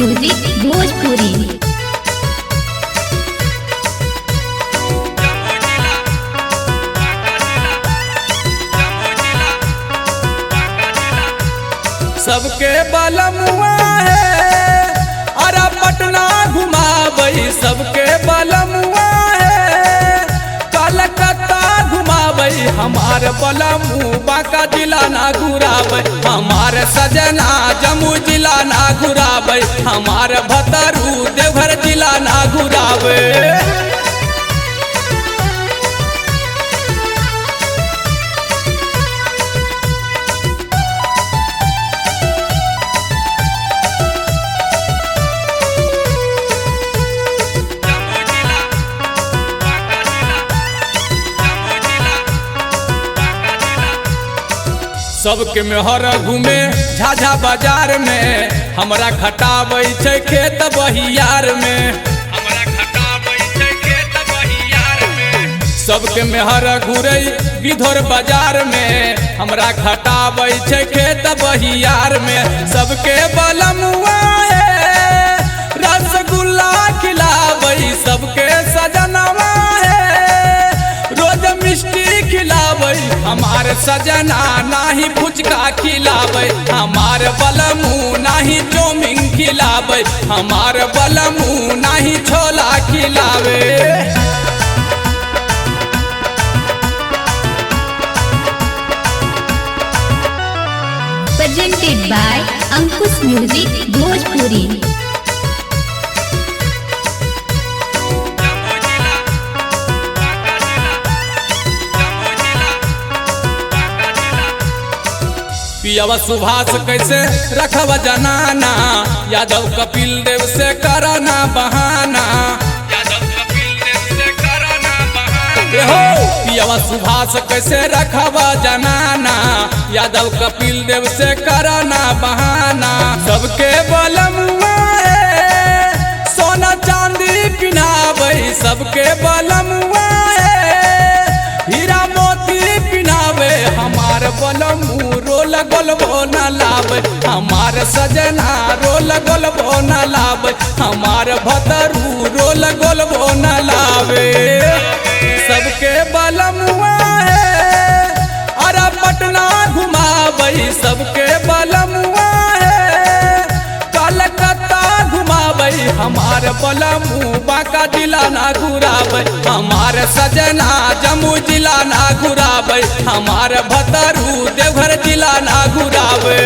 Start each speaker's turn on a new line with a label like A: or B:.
A: Music Bhojpuri.
B: सबके बलमुआ है अरे पटना घुमाबई, सबके बलमुआ है कलकत्ता घुमाबई। हमार बलमू बांका जिला ना घुराबै, हमार सजना जम्मू जिला ना घुराबै, हमार भतरू देवघर जिला ना घुराबै। सबके मेहर घूमे झाझा बाजार में, हमरा खटाबै छै खेत बहियार में, हमरा खटाबै छै खेत बहियार में। सबके मेहर घूरै गिधौर बाजार में, हमरा खटाबै छै खेत बहियार में। सबके बलमुआ है रसगुल्ला खिलाबै, सबके सजनवा है रोज मिष्टी खिलाबै। हमार सजना नाही फुचका खिलाबै, हमार बलमू नाही चौमिन खिलाबै, हमार बलमू नाही छोला खिलावे।
A: Presented by Ankush music Bhojpuri.
B: पियावा सुभाष कैसे रखब जनाना, यादव कपिल देव से कराना बहाना, यादव कपिल देव से कराना बहाना। हो पियावा सुभाष कैसे रखब जनाना, यादव कपिल देव से कराना बहाना। सबके बलमुआ है सोना चांदी पिनाबै, सबके बलमुआ है हीरा मोती पिनावे। हमार बलमू रोल गोलबो न लाबै, हमार सजना रोल गोलबो न लाबै, हमार भतरू रोल गोलबो न लावे। सबके बलमुआ है अरे पटना घुमाबै, सबके बलमुआ है कलकत्ता घुमाबै। हमार बलमू बांका जिला ना घुराबै, हमार सजना जम्मू जिला ना घुराबै, हमार भतरू देवघर जिला ना घुराबै।